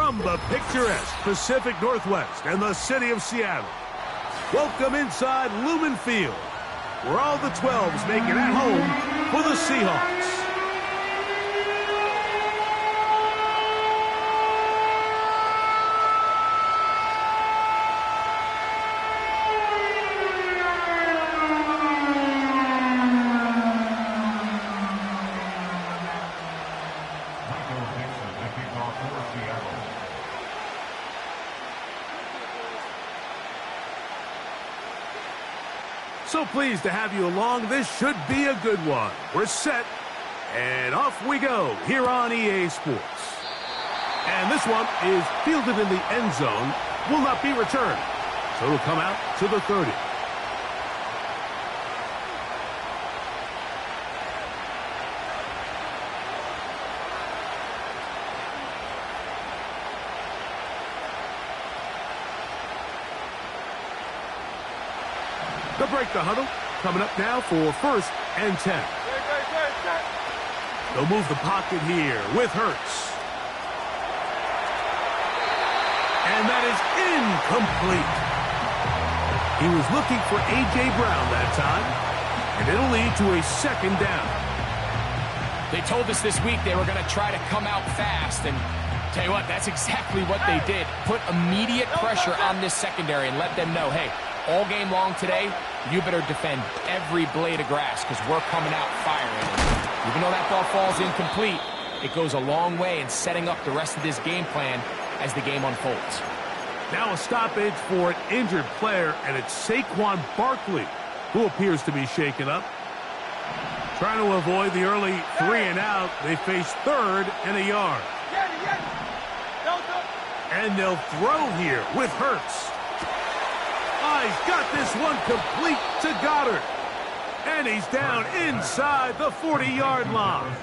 From the picturesque Pacific Northwest and the city of Seattle, welcome inside Lumen Field, where all the 12s make it at home for the Seahawks. So pleased to have you along. This should be a good one. We're set, and off we go here on EA Sports. And this one is fielded in the end zone, will not be returned. So it'll come out to the 30. They'll break the huddle. Coming up now for 1st and 10. They'll move the pocket here with Hurts. And that is incomplete. He was looking for A.J. Brown that time. And it'll lead to a 2nd down. They told us this week they were going to try to come out fast. And tell you what, that's exactly what they did. Put immediate pressure on this secondary and let them know, hey, all game long today, you better defend every blade of grass because we're coming out firing. Even though that ball falls incomplete, it goes a long way in setting up the rest of this game plan as the game unfolds. Now a stoppage for an injured player, and it's Saquon Barkley who appears to be shaken up. Trying to avoid the early 3 and out, they face 3rd and a yard. And they'll throw here with Hurts. He's got this one complete to Goddard. And he's down inside the 40-yard line.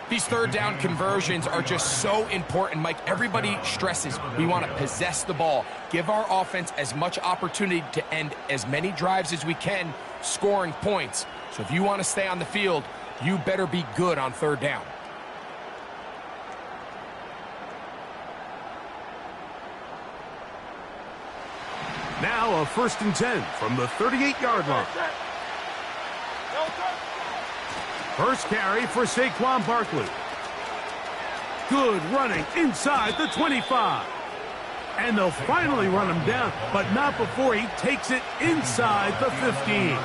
These 3rd down conversions are just so important, Mike. Everybody stresses we want to possess the ball, give our offense as much opportunity to end as many drives as we can, scoring points. So if you want to stay on the field, you better be good on 3rd down. Now a 1st and 10 from the 38-yard line. First carry for Saquon Barkley. Good running inside the 25. And they'll finally run him down, but not before he takes it inside the 15.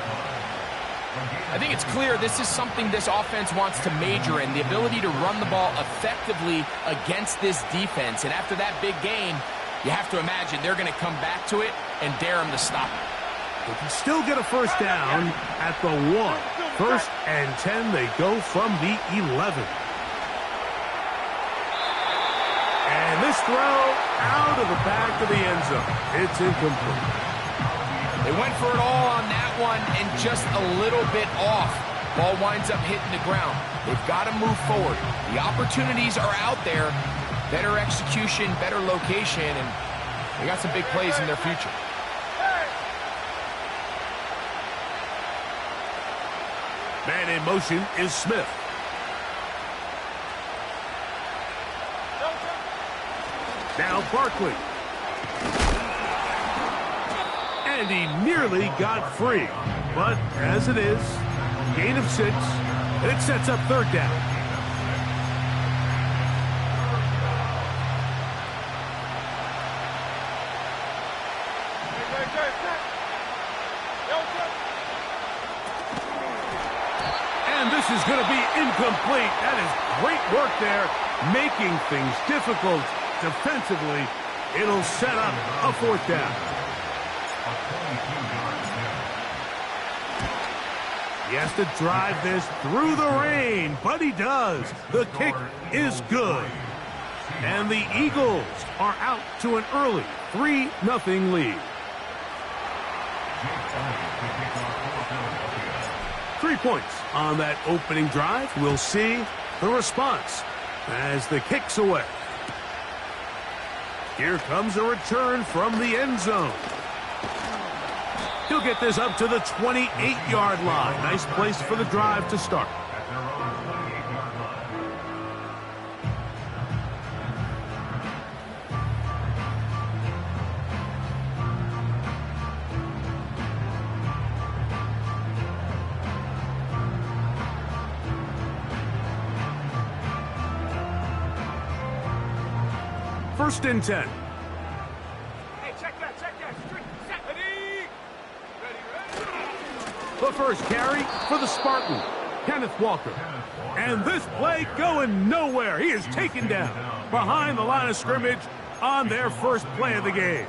I think it's clear this is something this offense wants to major in, the ability to run the ball effectively against this defense. And after that big game, you have to imagine they're going to come back to it and dare him to stop it. They can still get a 1st down at the 1. 1st and 10, they go from the 11. And this throw out of the back of the end zone. It's incomplete. They went for it all on that one and just a little bit off. Ball winds up hitting the ground. They've got to move forward. The opportunities are out there. Better execution, better location, and they got some big plays in their future. Man in motion is Smith. Now Barkley. And he nearly got free. But as it is, gain of 6, and it sets up 3rd down. And this is going to be incomplete. That is great work there, making things difficult defensively. It'll set up a 4th down. He has to drive this through the rain, but he does. The kick is good. And the Eagles are out to an early 3-0 lead. 3 points on that opening drive. We'll see the response as the kick's away. Here comes a return from the end zone. He'll get this up to the 28-yard line. Nice place for the drive to start. 1st and 10. Hey, check that. Set. Ready. The first carry for the Spartan, Kenneth Walker. And this play going nowhere. He is taken down behind the line of scrimmage on their first play of the game.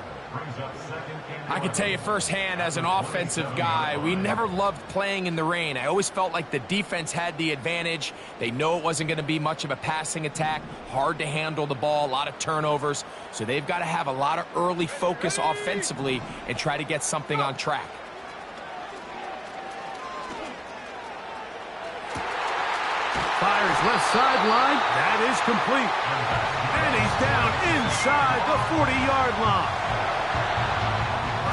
I can tell you firsthand, as an offensive guy, we never loved playing in the rain. I always felt like the defense had the advantage. They know it wasn't going to be much of a passing attack, hard to handle the ball, a lot of turnovers. So they've got to have a lot of early focus offensively and try to get something on track. Fires left sideline. That is complete. And he's down inside the 40-yard line.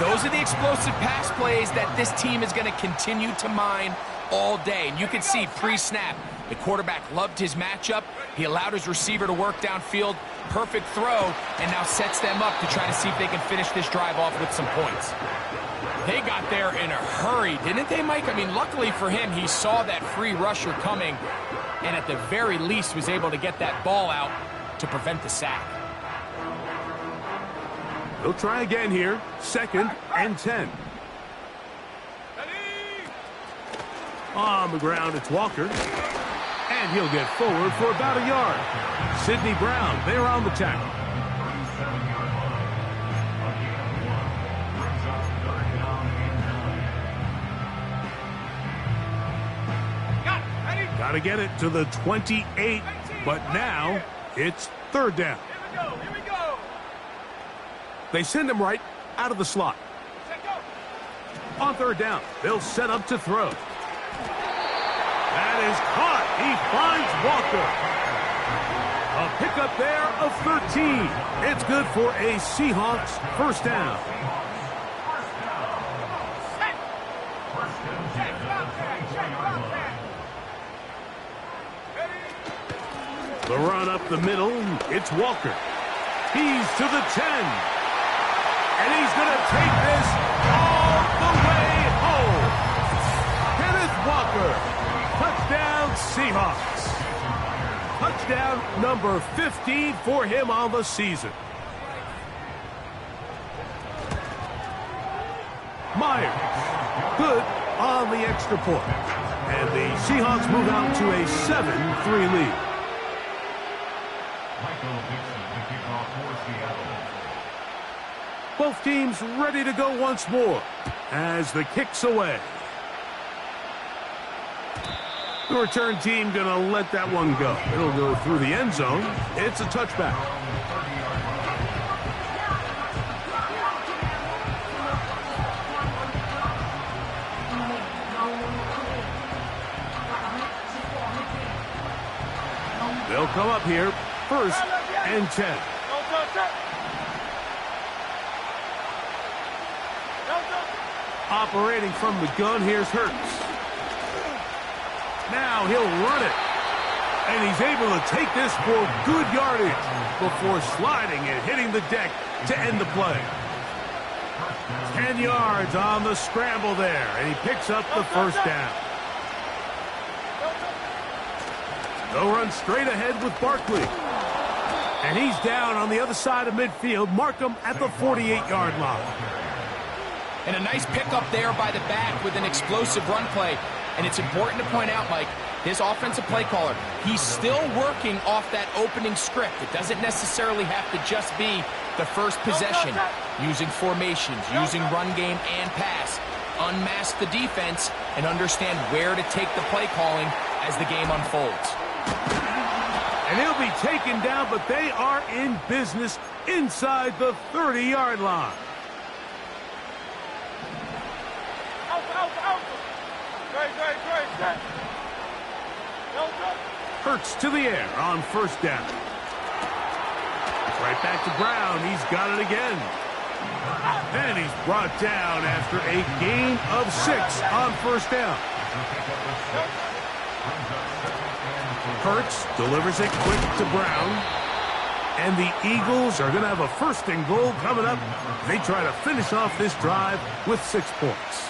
Those are the explosive pass plays that this team is going to continue to mine all day. And you can see pre-snap, the quarterback loved his matchup. He allowed his receiver to work downfield. Perfect throw, and now sets them up to try to see if they can finish this drive off with some points. They got there in a hurry, didn't they, Mike? I mean, luckily for him, he saw that free rusher coming, and at the very least was able to get that ball out to prevent the sack. They'll try again here. 2nd and 10. On the ground, it's Walker. And he'll get forward for about a yard. Sidney Brown there on the tackle. Got to get it to the 28, but now it's 3rd down. Here we go. They send him right out of the slot. On 3rd down, they'll set up to throw. That is caught. He finds Walker. A pickup there of 13. It's good for a Seahawks 1st down. The run up the middle, it's Walker. He's to the 10. And he's going to take this all the way home. Kenneth Walker, touchdown Seahawks. Touchdown number 15 for him on the season. Myers, good on the extra point. And the Seahawks move out to a 7-3 lead. Both teams ready to go once more as the kick's away. The return team going to let that one go. It'll go through the end zone. It's a touchback. They'll come up here, 1st and 10. Operating from the gun, here's Hurts. Now he'll run it. And he's able to take this for good yardage before sliding and hitting the deck to end the play. 10 yards on the scramble there, and he picks up the 1st down. They'll run straight ahead with Barkley. And he's down on the other side of midfield. Mark him at the 48-yard line. And a nice pickup there by the back with an explosive run play. And it's important to point out, Mike, his offensive play caller, he's still working off that opening script. It doesn't necessarily have to just be the first possession. Using formations, using run game and pass. Unmask the defense and understand where to take the play calling as the game unfolds. And he'll be taken down, but they are in business inside the 30-yard line. Hurts to the air on 1st down. It's right back to Brown. He's got it again. And he's brought down after a gain of 6 on 1st down. Hurts delivers it quick to Brown. And the Eagles are going to have a 1st and goal coming up. They try to finish off this drive with 6 points.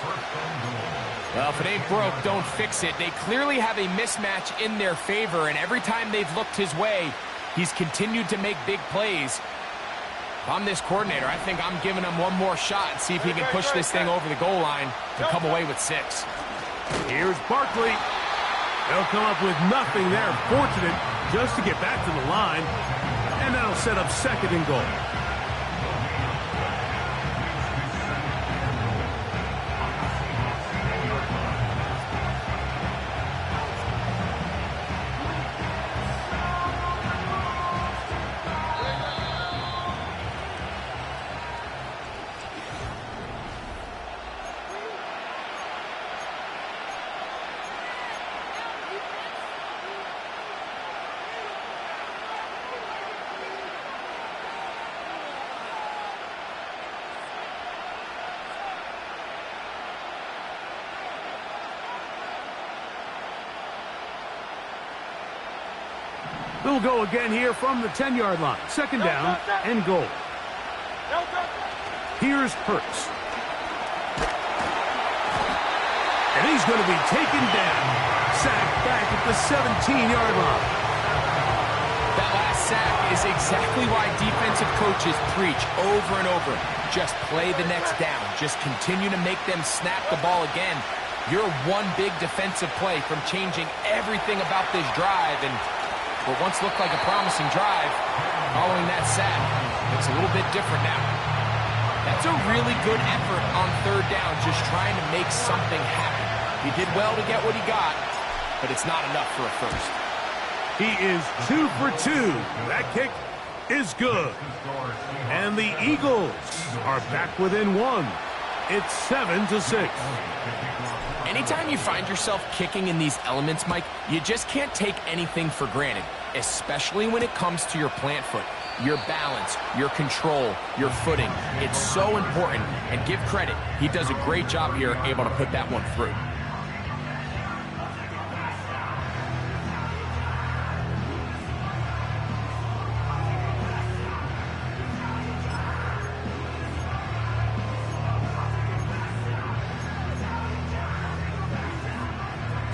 Well, if it ain't broke, don't fix it. They clearly have a mismatch in their favor, and every time they've looked his way, he's continued to make big plays. If I'm this coordinator, I think I'm giving him one more shot and see if he can push this thing over the goal line to come away with 6. Here's Barkley. They'll come up with nothing there. Fortunate just to get back to the line. And that'll set up 2nd and goal. They'll go again here from the 10-yard line. 2nd down and goal. Here's Hurts. And he's going to be taken down. Sacked back at the 17-yard line. That last sack is exactly why defensive coaches preach over and over. Just play the next down. Just continue to make them snap the ball again. You're one big defensive play from changing everything about this drive, and what once looked like a promising drive, following that sack, looks a little bit different now. That's a really good effort on 3rd down, just trying to make something happen. He did well to get what he got, but it's not enough for a 1st. He is 2 for 2. That kick is good. And the Eagles are back within 1. It's 7-6. Anytime you find yourself kicking in these elements, Mike, you just can't take anything for granted, especially when it comes to your plant foot, your balance, your control, your footing. It's so important, and give credit. He does a great job here, able to put that one through.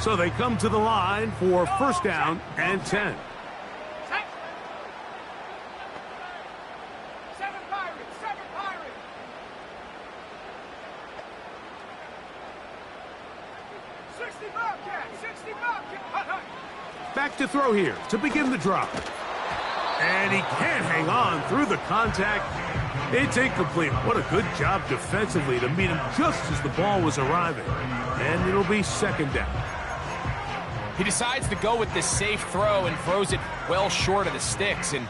So they come to the line for 1st down and 10. 7 Pirates, 7 Pirates. 60 Bobcats, 60 Bobcats. Back to throw here to begin the drop. And he can't hang on through the contact. It's incomplete. What a good job defensively to meet him just as the ball was arriving. And it'll be 2nd down. He decides to go with this safe throw and throws it well short of the sticks. And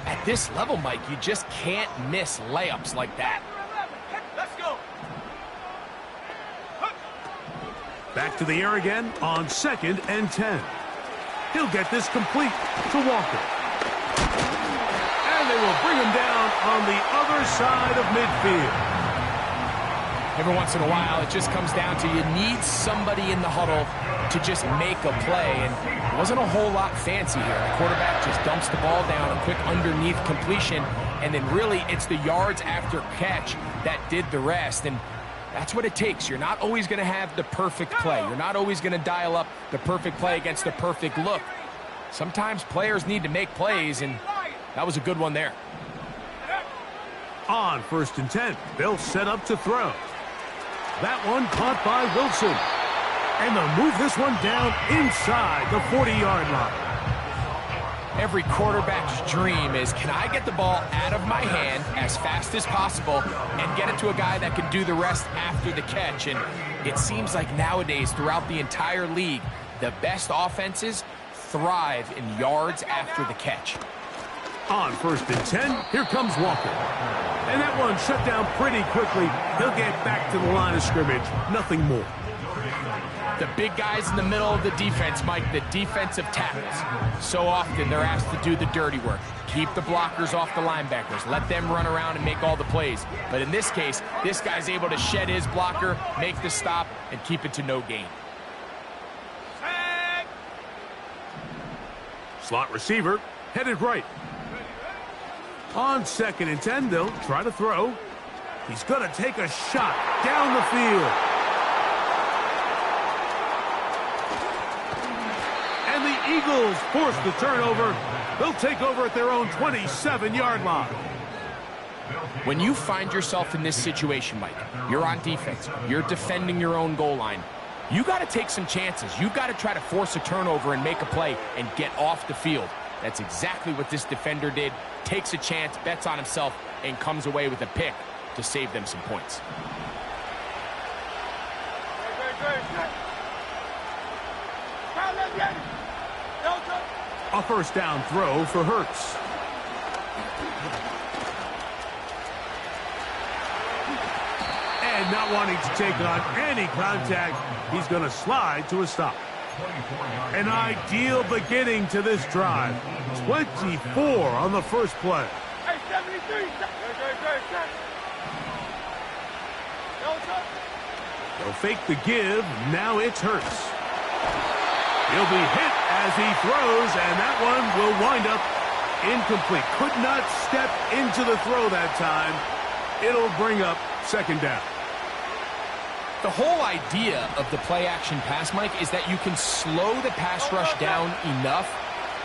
at this level, Mike, you just can't miss layups like that. Let's go. Back to the air again on 2nd and 10. He'll get this complete to Walker. And they will bring him down on the other side of midfield. Every once in a while, it just comes down to you need somebody in the huddle to just make a play, and it wasn't a whole lot fancy here. The quarterback just dumps the ball down, a quick underneath completion, and then really it's the yards after catch that did the rest, and that's what it takes. You're not always going to have the perfect play. You're not always going to dial up the perfect play against the perfect look. Sometimes players need to make plays, and that was a good one there. On 1st and 10, they'll set up to throw. That one caught by Wilson. And they'll move this one down inside the 40-yard line. Every quarterback's dream is, can I get the ball out of my hand as fast as possible and get it to a guy that can do the rest after the catch? And it seems like nowadays, throughout the entire league, the best offenses thrive in yards after the catch. On 1st and 10, here comes Walker. And that one shut down pretty quickly. He'll get back to the line of scrimmage. Nothing more. The big guys in the middle of the defense, Mike, the defensive tackles. So often they're asked to do the dirty work. Keep the blockers off the linebackers. Let them run around and make all the plays. But in this case, this guy's able to shed his blocker, make the stop, and keep it to no gain. Slot receiver headed right. On 2nd and 10, they'll try to throw. He's going to take a shot down the field. And the Eagles force the turnover. They'll take over at their own 27-yard line. When you find yourself in this situation, Mike, you're on defense, you're defending your own goal line, you got to take some chances. You've got to try to force a turnover and make a play and get off the field. That's exactly what this defender did. Takes a chance, bets on himself, and comes away with a pick to save them some points. A first down throw for Hurts. And not wanting to take on any contact, he's going to slide to a stop. An ideal beginning to this drive. 24 on the first play. Hey, 73. They'll fake the give. Now it's Hurts. He'll be hit as he throws, and that one will wind up incomplete. Could not step into the throw that time. It'll bring up second down. The whole idea of the play-action pass, Mike, is that you can slow the pass rush down enough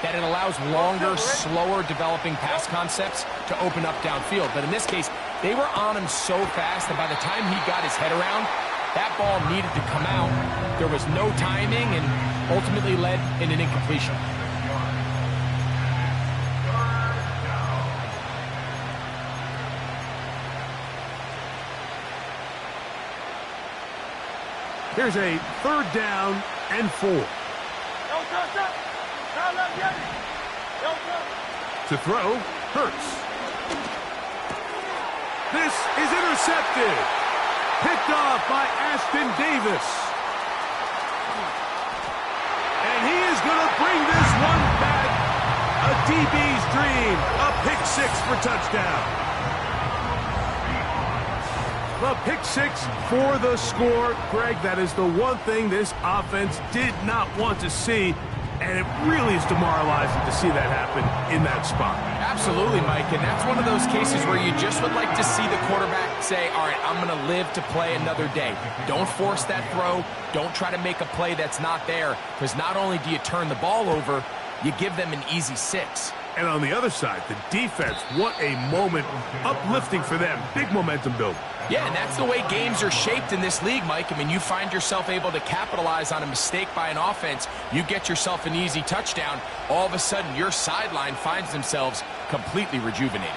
that it allows longer, slower developing pass concepts to open up downfield. But in this case, they were on him so fast that by the time he got his head around, that ball needed to come out. There was no timing and ultimately led in an incompletion. Here's a third down and 4. To throw, Hurts. This is intercepted. Picked off by Aston Davis. And he is going to bring this one back. A DB's dream. A pick 6 for touchdown. The pick 6 for the score. Greg, that is the one thing this offense did not want to see, and it really is demoralizing to see that happen in that spot. Absolutely, Mike, and that's one of those cases where you just would like to see the quarterback say, all right, I'm going to live to play another day. Don't force that throw. Don't try to make a play that's not there, because not only do you turn the ball over, you give them an easy 6. And on the other side, the defense, what a moment. Uplifting for them. Big momentum build. Yeah, and that's the way games are shaped in this league, Mike. I mean, you find yourself able to capitalize on a mistake by an offense. You get yourself an easy touchdown. All of a sudden, your sideline finds themselves completely rejuvenated.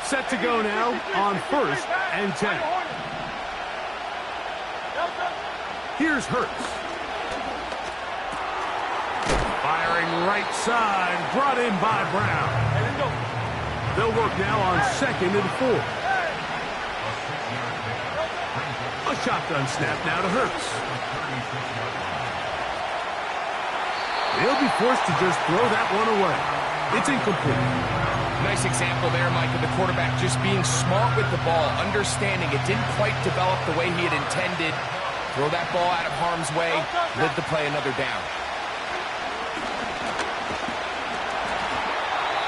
Set to go now on first and 10. Here's Hurts. Firing right side, brought in by Brown. They'll work now on second and 4. A shotgun snap now to Hurts. He'll be forced to just throw that one away. It's incomplete. Nice example there, Mike, of the quarterback just being smart with the ball, understanding it didn't quite develop the way he had intended. Throw that ball out of harm's way, live to play another down.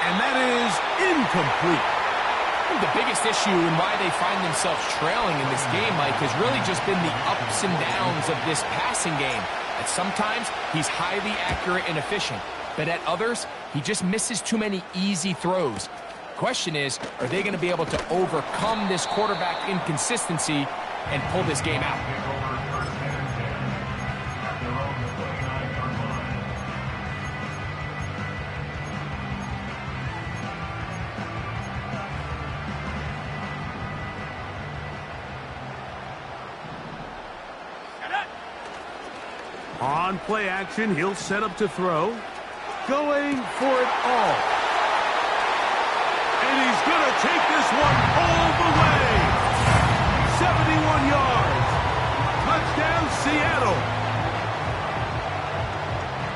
And that is incomplete. The biggest issue and why they find themselves trailing in this game, Mike, has really just been the ups and downs of this passing game. At sometimes, he's highly accurate and efficient, but at others, he just misses too many easy throws. Question is, are they going to be able to overcome this quarterback inconsistency and pull this game out? On play action, he'll set up to throw. Going for it all. And he's going to take this one all the way. 71 yards. Touchdown, Seattle.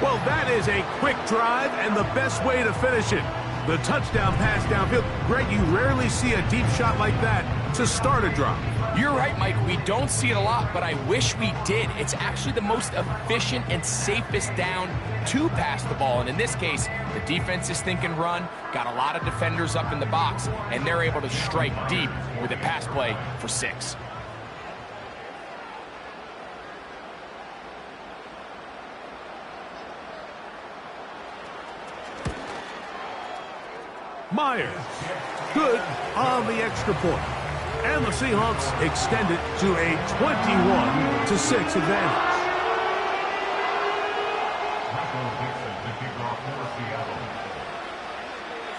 Well, that is a quick drive and the best way to finish it. The touchdown pass downfield. Greg, you rarely see a deep shot like that to start a drive. You're right, Mike. We don't see it a lot, but I wish we did. It's actually the most efficient and safest down to pass the ball. And in this case, the defense is thinking run, got a lot of defenders up in the box, and they're able to strike deep with a pass play for 6. Myers. Good on the extra point. And the Seahawks extend it to a 21-6 advantage.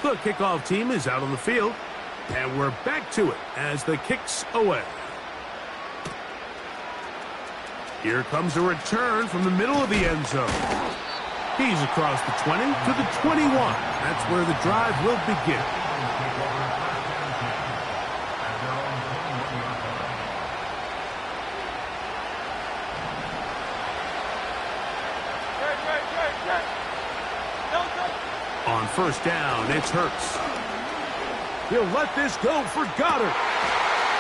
The kickoff team is out on the field, and we're back to it as the kick's away. Here comes a return from the middle of the end zone. He's across the 20 to the 21. That's where the drive will begin. On first down, it's Hurts. He'll let this go for Goddard.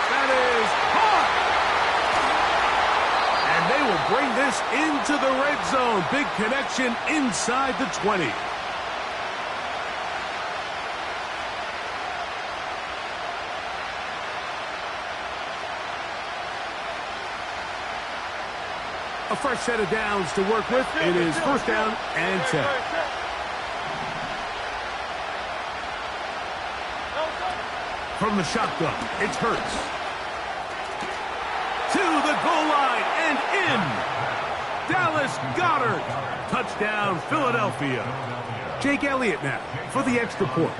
That is caught. And they will bring this into the red zone. Big connection inside the 20. A fresh set of downs to work with. It is first down and 10. From the shotgun, it's Hurts. To the goal line and in. Dallas Goedert. Touchdown, Philadelphia. Jake Elliott now for the extra point.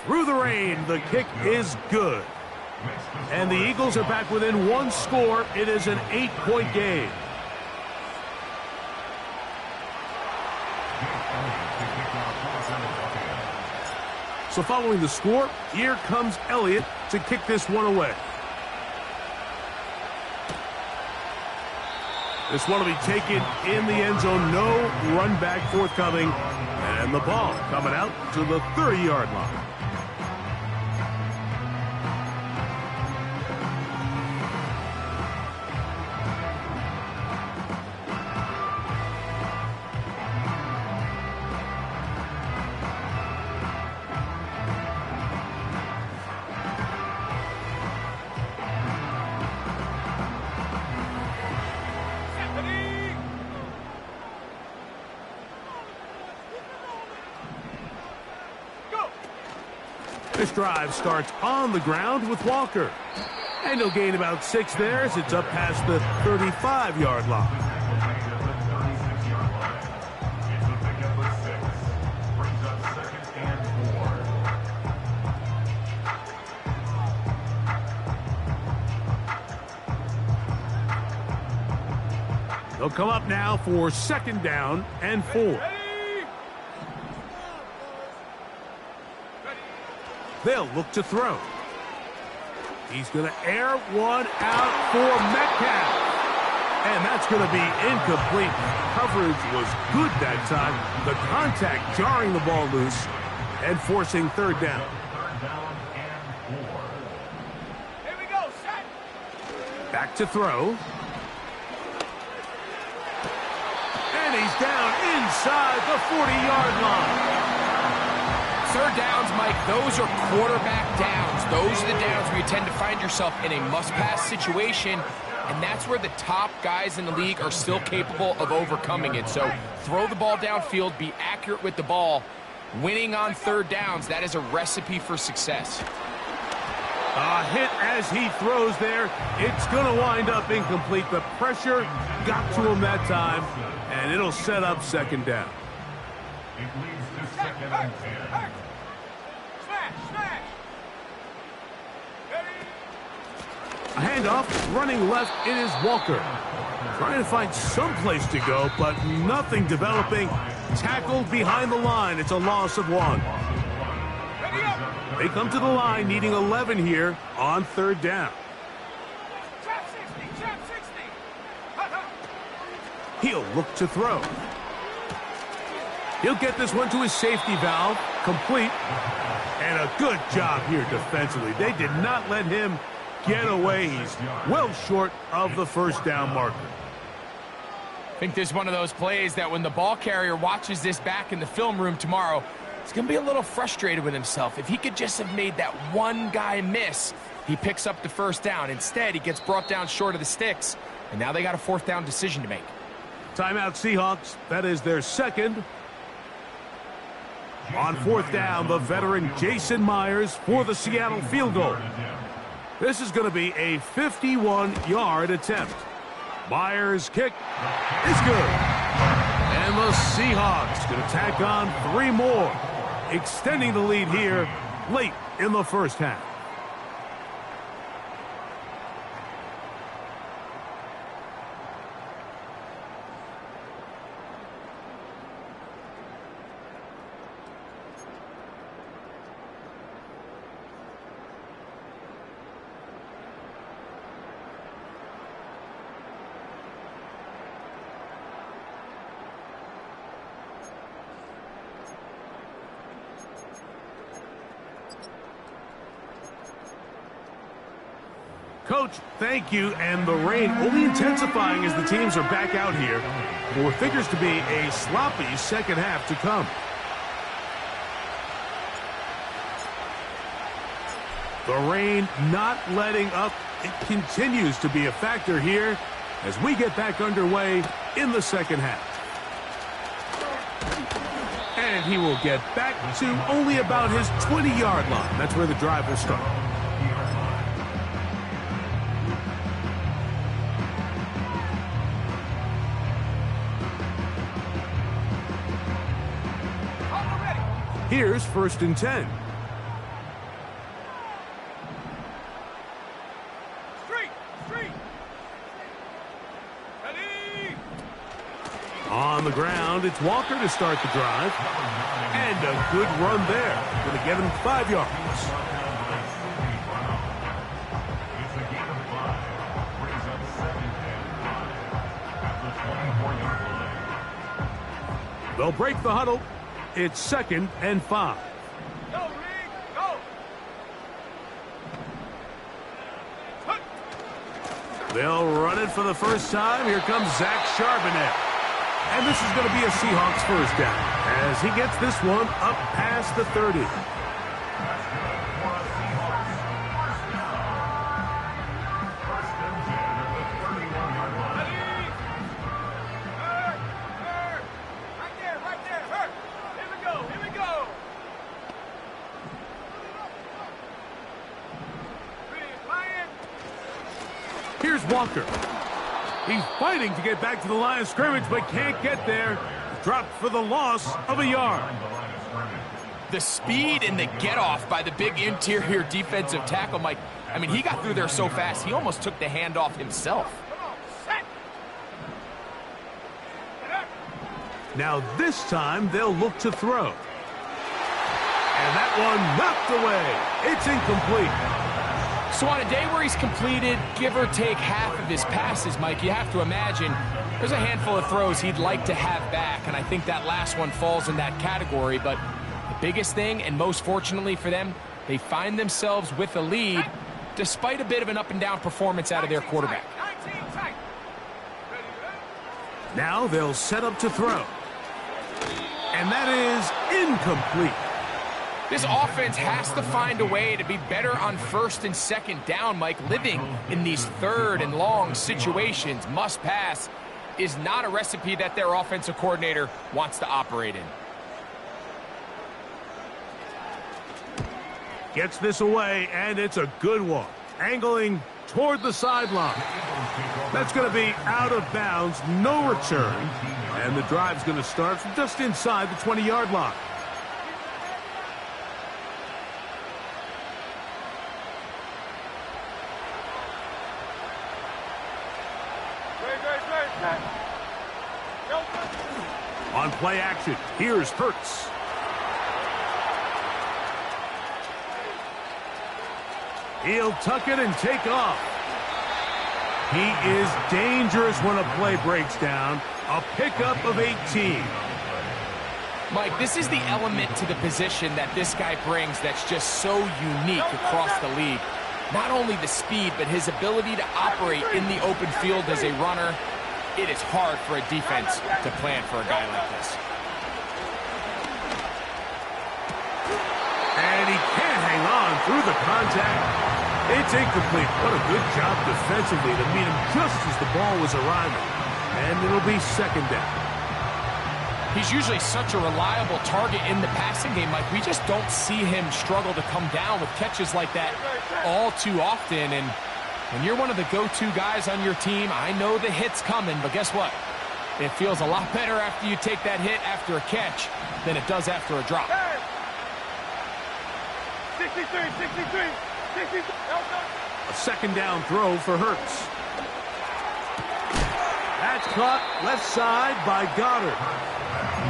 Through the rain, the kick is good. And the Eagles are back within one score. It is an 8-point game. So following the score, here comes Elliott to kick this one away. This one will be taken in the end zone. No run back forthcoming. And the ball coming out to the 30-yard line. This drive starts on the ground with Walker. And he'll gain about 6 there as it's up past the 35-yard line. They'll come up now for second down and 4. They'll look to throw. He's going to air one out for Metcalf. And that's going to be incomplete. Coverage was good that time. The contact jarring the ball loose and forcing third down. Here we go, set. Back to throw. And he's down inside the 40-yard line. Third downs, Mike, those are quarterback downs. Those are the downs where you tend to find yourself in a must-pass situation, and that's where the top guys in the league are still capable of overcoming it. So throw the ball downfield, be accurate with the ball. Winning on third downs, that is a recipe for success. A hit as he throws there. It's going to wind up incomplete. The pressure got to him that time, and it'll set up second down. It leads to second and 10. A handoff, running left, it is Walker. Trying to find some place to go, but nothing developing. Tackled behind the line. It's a loss of 1. They come to the line needing 11 here on third down. Trap 60. He'll look to throw. He'll get this one to his safety valve, complete. And a good job here defensively. They did not let him get away. He's well short of the first down marker. I think this is one of those plays that when the ball carrier watches this back in the film room tomorrow, he's going to be a little frustrated with himself. If he could just have made that one guy miss, he picks up the first down. Instead, he gets brought down short of the sticks, and now they got a fourth down decision to make. Timeout Seahawks. That is their second. On fourth down, the veteran Jason Myers for the Seattle field goal. This is going to be a 51-yard attempt. Myers' kick is good. And the Seahawks going to tack on 3 more, extending the lead here late in the first half. Coach, thank you, and the rain only intensifying as the teams are back out here. For what figures to be a sloppy second half to come. The rain not letting up. It continues to be a factor here as we get back underway in the second half. And he will get back to only about his 20-yard line. That's where the drive will start. Here's 1st and 10. On the ground, it's Walker to start the drive. And a good run there. Going to get him 5 yards. They'll break the huddle. It's 2nd and 5. Go, Reed, go. They'll run it for the first time. Here comes Zach Charbonnet. And this is going to be a Seahawks first down as he gets this one up past the 30. Here's Walker. He's fighting to get back to the line of scrimmage, but can't get there. Dropped for the loss of a yard. The speed and the get-off by the big interior defensive tackle, Mike. I mean, he got through there so fast, he almost took the handoff himself. Now this time, they'll look to throw. And that one knocked away. It's incomplete. So on a day where he's completed, give or take half of his passes, Mike, you have to imagine there's a handful of throws he'd like to have back, and I think that last one falls in that category. But the biggest thing, and most fortunately for them, they find themselves with a lead despite a bit of an up-and-down performance out of their quarterback. Now they'll set up to throw. And that is incomplete. This offense has to find a way to be better on 1st and 2nd down, Mike. Living in these 3rd and long situations, must pass, is not a recipe that their offensive coordinator wants to operate in. Gets this away, and it's a good one. Angling toward the sideline. That's going to be out of bounds, no return. And the drive's going to start from just inside the 20-yard line. On play action, here's Hurts. He'll tuck it and take off. He is dangerous when a play breaks down. A pickup of 18. Mike, this is the element to the position that this guy brings that's just so unique across the league. Not only the speed, but his ability to operate in the open field as a runner. It is hard for a defense to plan for a guy like this. And he can't hang on through the contact. It's incomplete. What a good job defensively to meet him just as the ball was arriving. And it'll be 2nd down. He's usually such a reliable target in the passing game, Mike. We just don't see him struggle to come down with catches like that all too often. And when you're one of the go-to guys on your team, I know the hit's coming, but guess what? It feels a lot better after you take that hit after a catch than it does after a drop. 63, 63, 63. A second down throw for Hurts. That's caught left side by Goddard.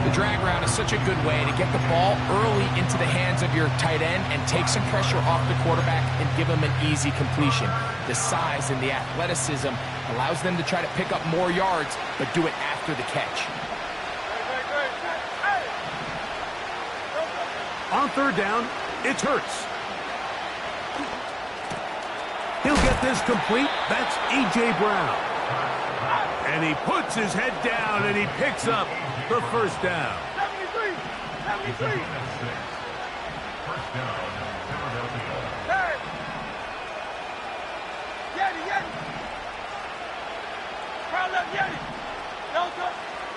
The drag route is such a good way to get the ball early into the hands of your tight end and take some pressure off the quarterback and give him an easy completion. The size and the athleticism allows them to try to pick up more yards, but do it after the catch. On third down, it's Hurts. He'll get this complete. That's A.J. Brown. And he puts his head down and he picks up the first down. 73, 73.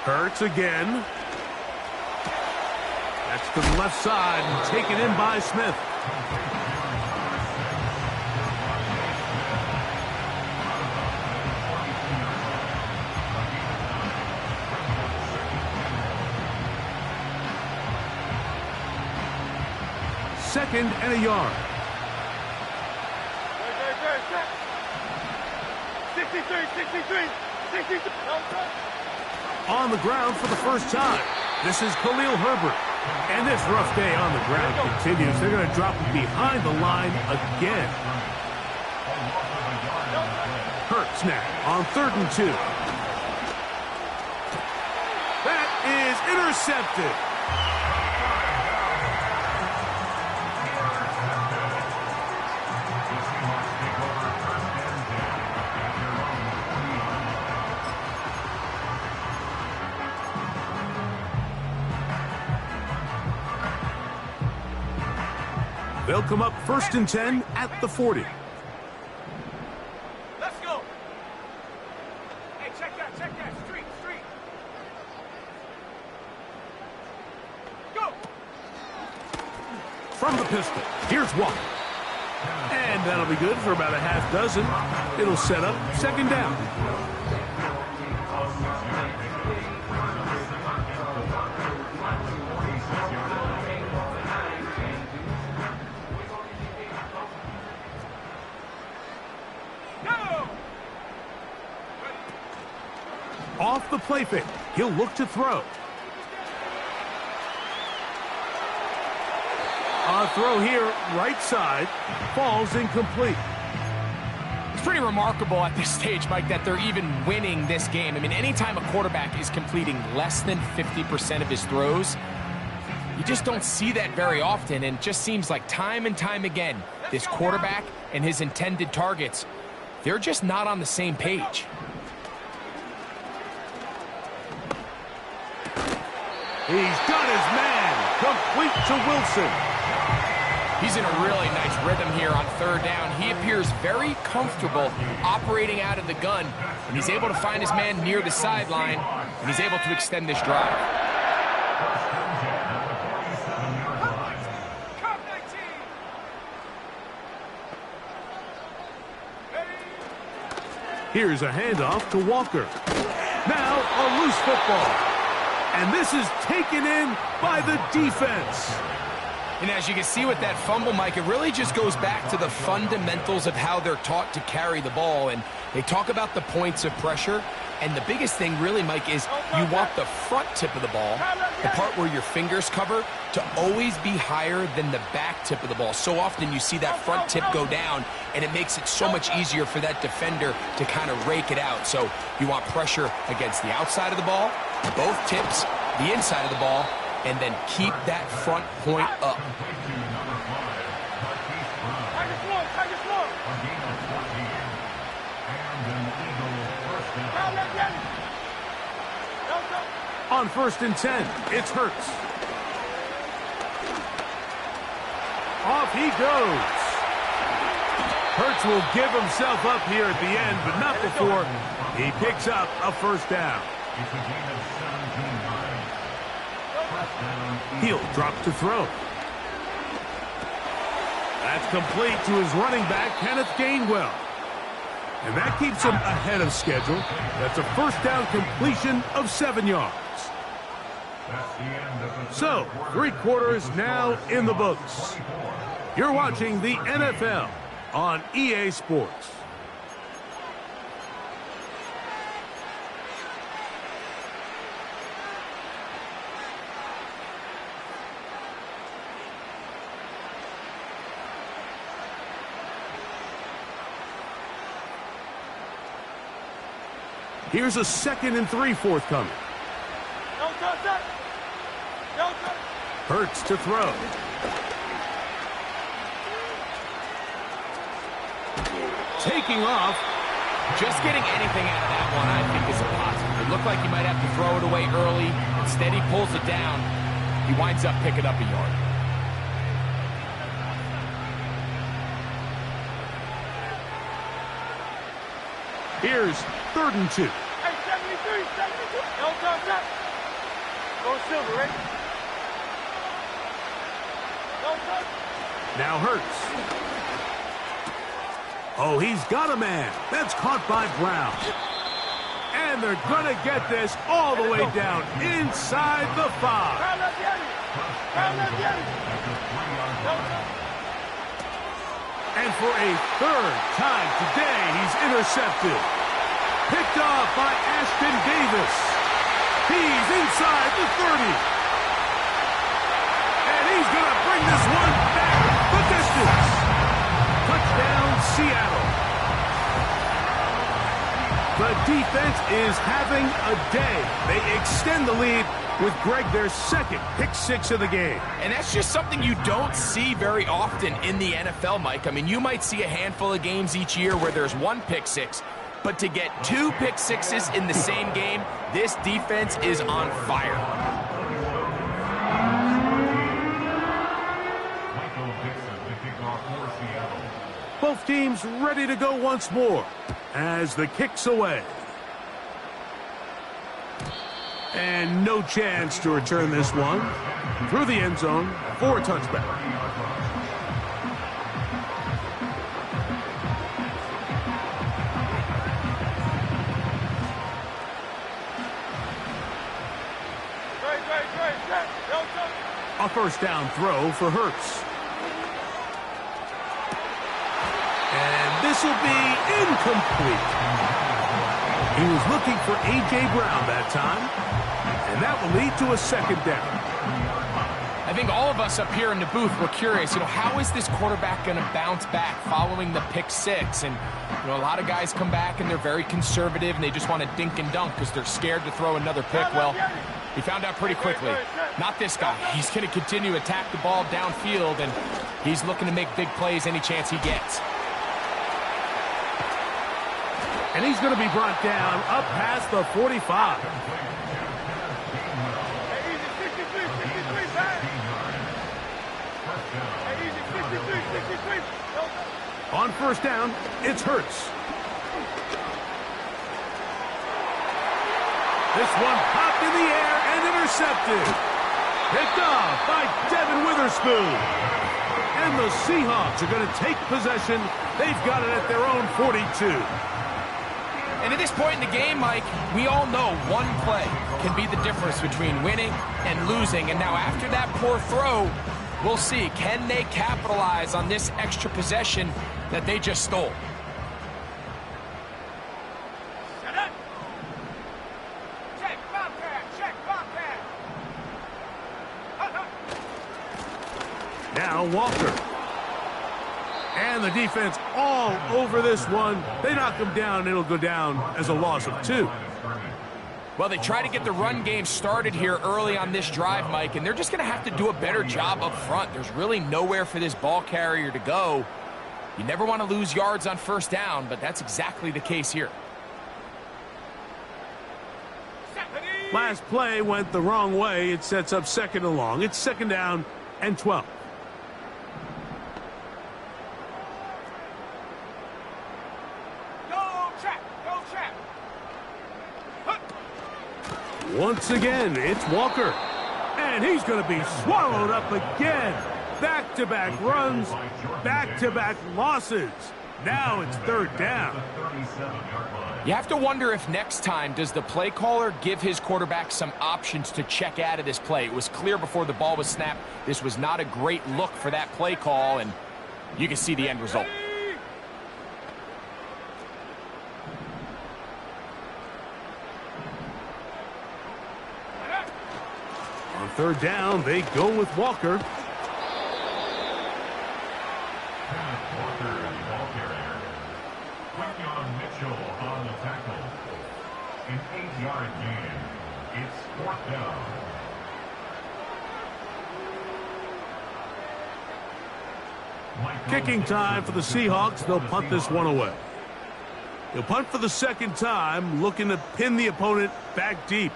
Hurts again. That's to the left side and taken in by Smith. Second and a yard. 63, 63, 63. On the ground for the first time. This is Khalil Herbert. And this rough day on the ground continues. They're going to drop it behind the line again. Hurts now on 3rd and 2. That is intercepted. They'll come up 1st and 10 at the 40. Let's go. Hey, check that. Street. Go. From the pistol, here's one. And that'll be good for about a half dozen. It'll set up 2nd down. Off the play fake, he'll look to throw. A throw here, right side, falls incomplete. It's pretty remarkable at this stage, Mike, that they're even winning this game. I mean, anytime a quarterback is completing less than 50% of his throws, you just don't see that very often, and it just seems like time and time again, this quarterback and his intended targets, they're just not on the same page. He's got his man, complete to Wilson. He's in a really nice rhythm here on 3rd down. He appears very comfortable operating out of the gun, and he's able to find his man near the sideline, and he's able to extend this drive. Here's a handoff to Walker. Now a loose football. And this is taken in by the defense. And as you can see with that fumble, Mike, it really just goes back to the fundamentals of how they're taught to carry the ball. And they talk about the points of pressure. And the biggest thing really, Mike, is you want the front tip of the ball, the part where your fingers cover, to always be higher than the back tip of the ball. So often you see that front tip go down, and it makes it so much easier for that defender to kind of rake it out. So you want pressure against the outside of the ball, both tips, the inside of the ball, and then keep that front point up. On 1st and 10, it's Hurts. Off he goes. Hurts will give himself up here at the end, but not before he picks up a 1st down. He'll drop to throw. That's complete to his running back, Kenneth Gainwell. And that keeps him ahead of schedule. That's a first down completion of 7 yards. So, 3 quarters now in the books. You're watching the NFL on EA Sports. Here's a 2nd and 3 forthcoming. Hurts to throw. Taking off. Just getting anything out of that one, I think, is impossible. It looked like he might have to throw it away early. Instead, he pulls it down. He winds up picking up a yard. Here's 3rd and 2. Hey, 73, 72. Go silver, right? Now Hurts. Oh, he's got a man. That's caught by Brown. And they're going to get this all the way down inside the 5. And for a 3rd time today, he's intercepted. Picked off by Ashton Davis. He's inside the 30. And he's going to bring this one back the distance. Touchdown, Seattle. The defense is having a day. They extend the lead with Greg, their 2nd pick-6 of the game. And that's just something you don't see very often in the NFL, Mike. I mean, you might see a handful of games each year where there's 1 pick-6, but to get 2 pick-6s in the same game, this defense is on fire. Both teams ready to go once more as the kick's away. And no chance to return this one through the end zone for a touchback. A first down throw for Hurts. And this will be incomplete. He was looking for A.J. Brown that time, and that will lead to a 2nd down. I think all of us up here in the booth were curious, how is this quarterback going to bounce back following the pick-6? And, a lot of guys come back and they're very conservative and they just want to dink and dunk because they're scared to throw another pick. Well, he found out pretty quickly. Not this guy. He's going to continue to attack the ball downfield, and he's looking to make big plays any chance he gets. And he's going to be brought down up past the 45. On first down, it's Hurts. This one popped in the air and intercepted. Picked off by Devin Witherspoon. And the Seahawks are going to take possession. They've got it at their own 42. And at this point in the game, Mike, we all know one play can be the difference between winning and losing. And now after that poor throw, we'll see, can they capitalize on this extra possession that they just stole? Check, Bobcat. Now Walker. And the defense all over this one. They knock him down. It'll go down as a loss of 2. Well, they try to get the run game started here early on this drive, Mike, and they're just going to have to do a better job up front. There's really nowhere for this ball carrier to go. You never want to lose yards on first down, but that's exactly the case here. Last play went the wrong way. It sets up 2nd and long. It's 2nd down and 12. Once again, it's Walker. And he's going to be swallowed up again. Back-to-back runs, back-to-back losses. Now it's third down. You have to wonder if next time does the play caller give his quarterback some options to check out of this play. It was clear before the ball was snapped. This was not a great look for that play call, and you can see the end result. On third down, they go with Walker. On the tackle. An 8-yard gain. It's fourth down. Kicking time for the Seahawks. They'll punt this one away. They'll punt for the second time, looking to pin the opponent back deep.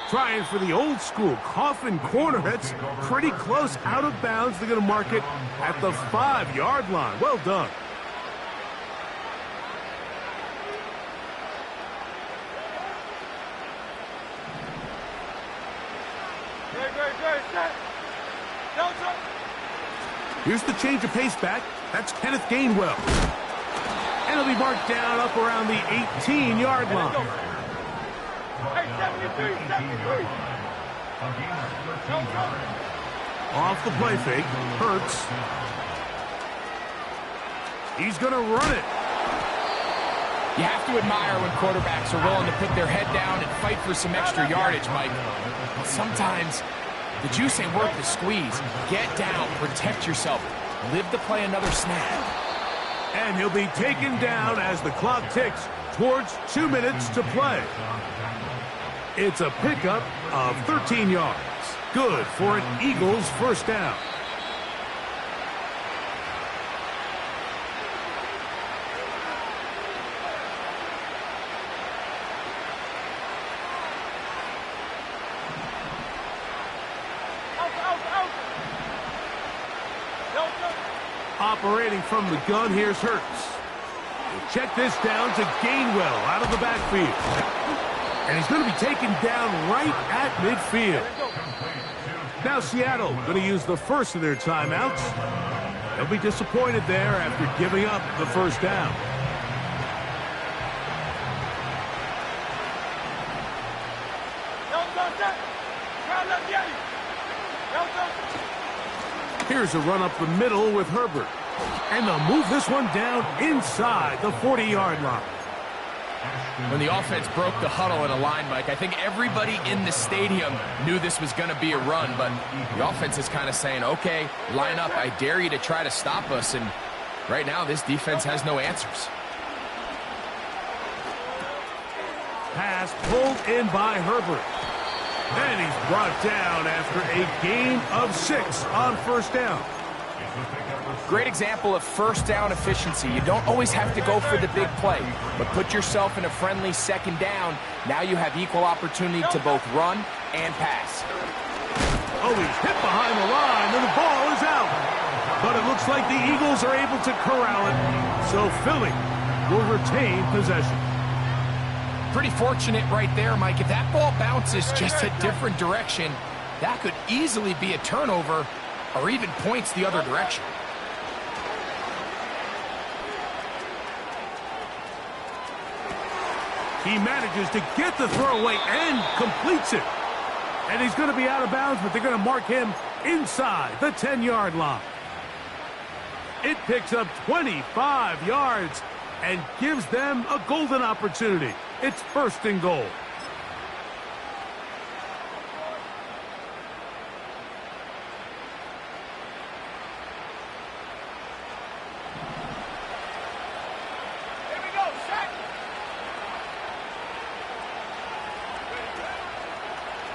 Trying for the old school coffin corner. That's pretty close out of bounds. They're going to mark it at the 5-yard line. Well done. Here's the change of pace back. That's Kenneth Gainwell. And he'll be marked down up around the 18-yard line. Off the play fake, Hurts. He's going to run it. You have to admire when quarterbacks are willing to put their head down and fight for some extra yardage, Mike. But sometimes the juice ain't worth the squeeze. Get down, protect yourself, live to play another snap. And he'll be taken down as the clock ticks towards 2 minutes to play. It's a pickup of 13 yards. Good for an Eagles first down. Operating from the gun, here's Hurts. He'll check this down to Gainwell out of the backfield. And he's going to be taken down right at midfield. Now Seattle going to use the first of their timeouts. They'll be disappointed there after giving up the first down. Here's a run up the middle with Herbert. And they'll move this one down inside the 40-yard line. When the offense broke the huddle in a line, Mike, I think everybody in the stadium knew this was going to be a run, but the offense is kind of saying, okay, line up, I dare you to try to stop us, and right now this defense has no answers. Pass pulled in by Herbert. And he's brought down after a gain of 6 on first down. Great example of first down efficiency. You don't always have to go for the big play, but put yourself in a friendly second down. Now you have equal opportunity to both run and pass. Oh, he's hit behind the line, and the ball is out. But it looks like the Eagles are able to corral it, so Philly will retain possession. Pretty fortunate right there, Mike. If that ball bounces just a different direction, that could easily be a turnover or even points the other direction. He manages to get the throwaway and completes it. And he's going to be out of bounds, but they're going to mark him inside the 10-yard line. It picks up 25 yards and gives them a golden opportunity. It's first and goal.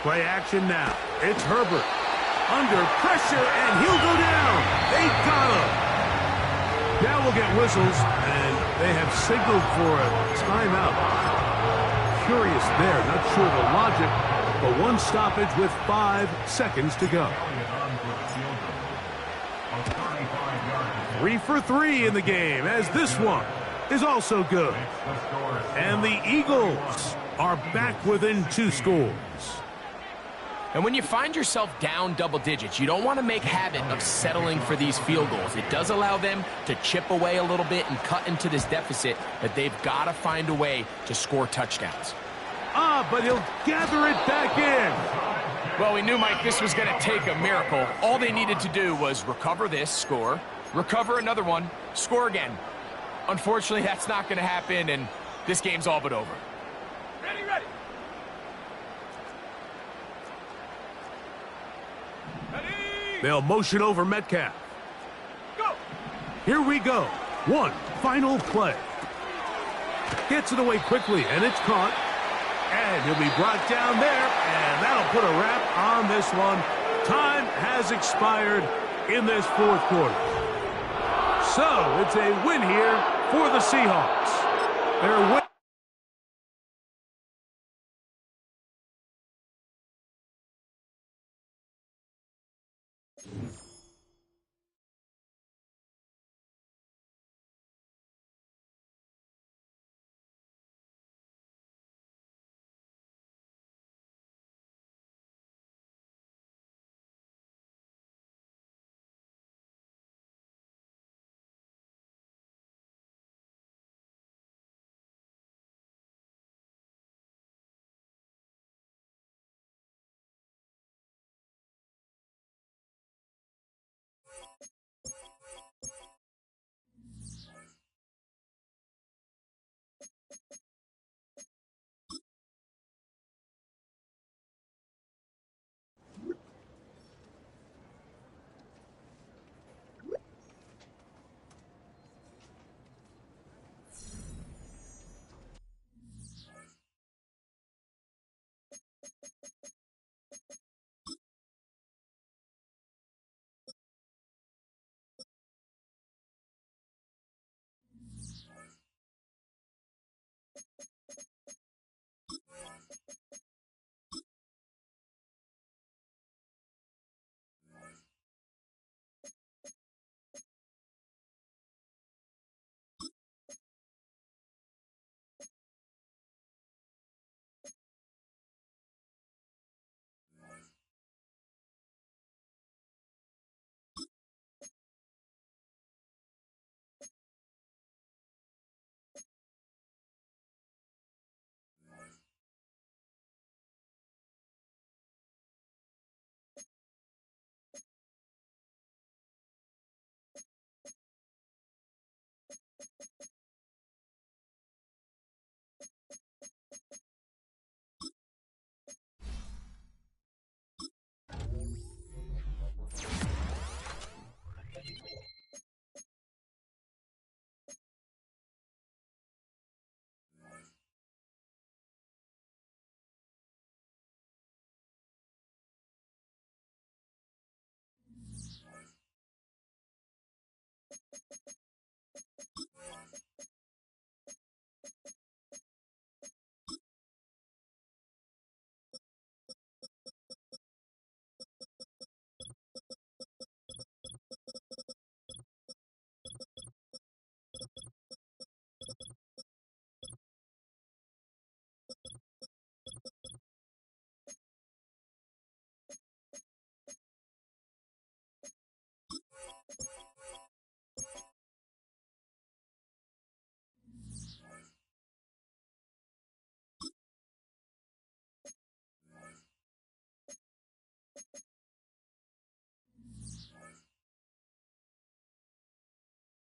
Play action now. It's Herbert. Under pressure, and he'll go down. They got him. Now we'll get whistles, and they have signaled for a timeout. Curious there, not sure the logic, but one stoppage with 5 seconds to go. with a field goal. A 35-yard attempt. 3 for 3 in the game, as this one is also good. And the Eagles are back within 2 scores. And when you find yourself down double digits, you don't want to make habit of settling for these field goals. It does allow them to chip away a little bit and cut into this deficit, but they've got to find a way to score touchdowns. But he'll gather it back in. Well, we knew, Mike, this was going to take a miracle. All they needed to do was recover this, score, recover another one, score again. Unfortunately, that's not going to happen, and this game's all but over. Ready, ready. They'll motion over Metcalf. Go. Here we go. One final play. Gets it away quickly, and it's caught. And he'll be brought down there, and that'll put a wrap on this one. Time has expired in this 4th quarter. So it's a win here for the Seahawks. Their win.